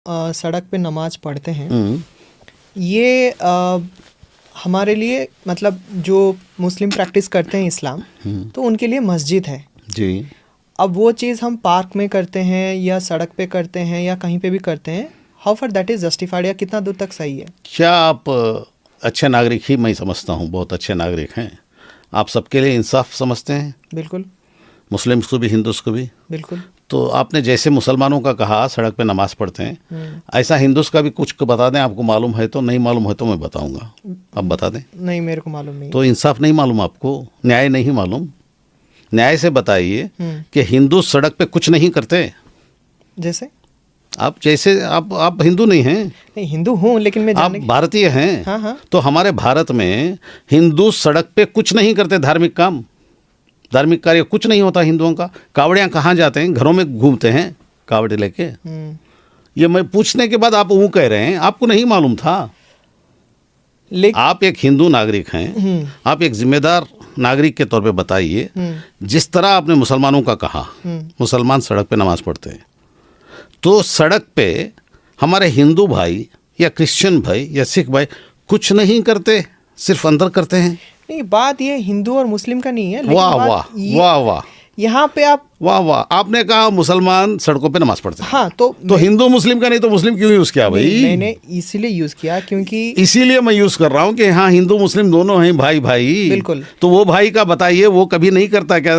सड़क पे नमाज पढ़ते हैं, ये हमारे लिए मतलब जो मुस्लिम प्रैक्टिस करते हैं इस्लाम, तो उनके लिए मस्जिद है जी। अब वो चीज़ हम पार्क में करते हैं या सड़क पे करते हैं या कहीं पे भी करते हैं, how for that is justified, या कितना दूर तक सही है? क्या आप अच्छे नागरिक ही मैं समझता हूँ, बहुत अच्छे नागरिक हैं आप, सबके लिए इंसाफ समझते हैं? बिल्कुल। मुस्लिम्स को भी, हिंदूस को भी। बिल्कुल। तो आपने जैसे मुसलमानों का कहा सड़क पे नमाज पढ़ते हैं, ऐसा हिंदूस का भी कुछ बता दें, आपको मालूम है तो, नहीं मालूम है तो मैं बताऊंगा, आप बता दें। नहीं, मेरे को मालूम नहीं। तो इंसाफ नहीं मालूम आपको, न्याय नहीं मालूम? न्याय से बताइए कि हिंदू सड़क पे कुछ नहीं करते। जैसे आप जैसे आप हिंदू नहीं हैं? नहीं, हिंदू हूँ लेकिन मैं आप भारतीय हैं। हाँ हाँ। तो हमारे भारत में हिंदू सड़क पे कुछ नहीं करते, धार्मिक काम, धार्मिक कार्य कुछ नहीं होता हिंदुओं का। कावड़ियाँ कहाँ जाते हैं? घरों में घूमते हैं कावड़े लेके। ये मैं पूछने के बाद आप वो कह रहे हैं आपको नहीं मालूम था। आप एक हिंदू नागरिक हैं, आप एक जिम्मेदार नागरिक के तौर पे बताइए, जिस तरह आपने मुसलमानों का कहा, मुसलमान सड़क पे नमाज पढ़ते हैं, तो सड़क पे हमारे हिंदू भाई या क्रिश्चियन भाई या सिख भाई कुछ नहीं करते, सिर्फ अंदर करते हैं। नहीं, बात ये हिंदू और मुस्लिम का नहीं है। वाह वाह वाह वाह, यहाँ पे आप वाह वाह, आपने कहा मुसलमान सड़कों पे नमाज पढ़ते हैं। हाँ, तो हिंदू मुस्लिम का नहीं तो मुस्लिम क्यों यूज किया भाई? मैंने इसीलिए यूज किया क्योंकि इसीलिए मैं यूज कर रहा हूँ कि हाँ हिंदू मुस्लिम दोनों हैं भाई भाई। बिल्कुल। तो वो भाई का बताइए, वो कभी नहीं करता क्या?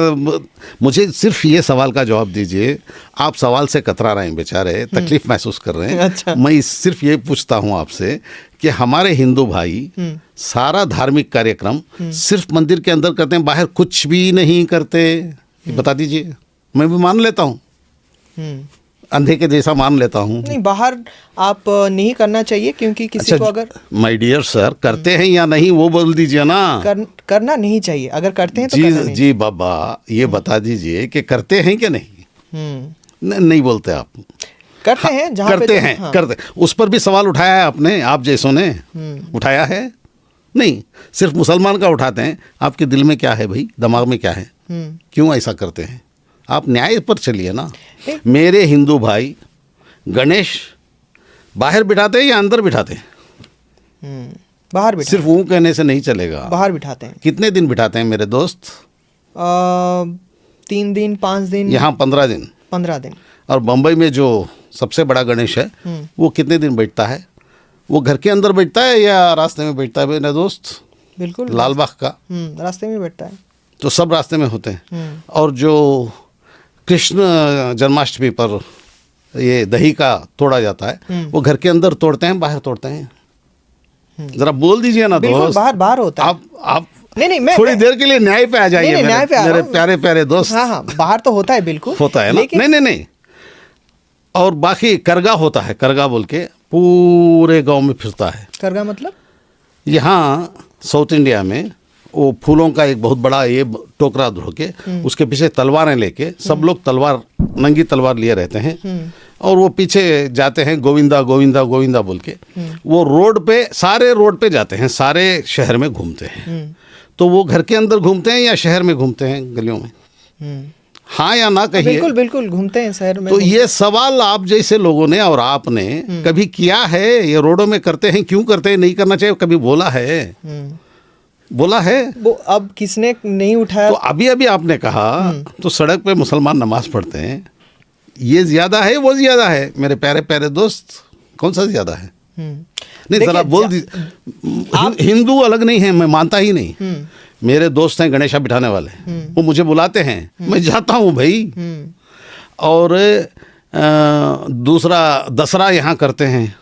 मुझे सिर्फ ये सवाल का जवाब दीजिए। आप सवाल से कतरा रहे हैं बेचारे, तकलीफ महसूस कर रहे हैं। अच्छा। मैं सिर्फ ये पूछता हूँ आपसे कि हमारे हिंदू भाई सारा धार्मिक कार्यक्रम सिर्फ मंदिर के अंदर करते हैं, बाहर कुछ भी नहीं करते? बता दीजिए, मैं भी मान लेता हूँ, अंधे के जैसा मान लेता हूँ। नहीं, बाहर आप नहीं करना चाहिए क्योंकि किसी को अगर माय डियर सर, करते हैं या नहीं वो बोल दीजिए ना। करना नहीं चाहिए, अगर करते हैं तो जी करना नहीं। जी बाबा, ये बता दीजिए कि करते हैं कि नहीं? नहीं बोलते आप। करते हैं, जहाँ करते हैं। हाँ। करते, उस पर भी सवाल उठाया है आपने, आप जैसों ने उठाया है? नहीं, सिर्फ मुसलमान का उठाते हैं। आपके दिल में क्या है भाई, दिमाग में क्या है, क्यों ऐसा करते हैं? आप न्याय पर चलिए ना। मेरे हिंदू भाई गणेश बाहर बिठाते हैं या अंदर बिठाते हैं? बाहर बिठाते। सिर्फ वो कहने से नहीं चलेगा, बाहर बिठाते हैं। कितने दिन बिठाते हैं मेरे दोस्त? 3 दिन 5 दिन। यहाँ 15 दिन। 15 दिन। और बम्बई में जो सबसे बड़ा गणेश है वो कितने दिन बैठता है? वो घर के अंदर बैठता है या रास्ते में बैठता है मेरा दोस्त? बिल्कुल, लालबाग का रास्ते में बैठता है। तो सब रास्ते में होते हैं। और जो कृष्ण जन्माष्टमी पर ये दही का तोड़ा जाता है, वो घर के अंदर तोड़ते हैं, बाहर तोड़ते हैं? जरा बोल दीजिए ना दोस्त। बाहर होता है। आप नहीं, मैं थोड़ी देर के लिए न्याय पे आ जाइए। मेरे प्यारे प्यारे दोस्त। हाँ, बाहर तो होता है, बिल्कुल होता है ना। नहीं। और बाकी करगा होता है, करगा बोल के पूरे गांव में फिरता है। करगा मतलब? यहाँ साउथ इंडिया में वो फूलों का एक बहुत बड़ा ये टोकरा धो के उसके पीछे तलवारें लेके सब लोग तलवार, नंगी तलवार लिए रहते हैं और वो पीछे जाते हैं गोविंदा गोविंदा गोविंदा बोल के। वो रोड पे, सारे रोड पे जाते हैं, सारे शहर में घूमते हैं। तो वो घर के अंदर घूमते हैं या शहर में घूमते हैं, गलियों में? हाँ या ना कहिए। बिल्कुल बिल्कुल घूमते हैं शहर में। तो ये सवाल आप जैसे लोगों ने और आपने कभी किया है? ये रोडों में करते हैं, क्यों करते हैं, नहीं करना चाहिए, कभी बोला है? बोला है? वो अब किसने नहीं उठाया? तो अभी अभी आपने कहा तो सड़क पे मुसलमान नमाज पढ़ते हैं, ये ज्यादा है वो ज्यादा है? मेरे प्यारे प्यारे दोस्त, कौन सा ज्यादा है? नहीं, जरा बोल दीजिए। हिंदू अलग नहीं है, मैं मानता ही नहीं। मेरे दोस्त हैं गणेशा बिठाने वाले, वो मुझे बुलाते हैं, मैं जाता हूँ भाई। और दूसरा दसरा यहाँ करते हैं,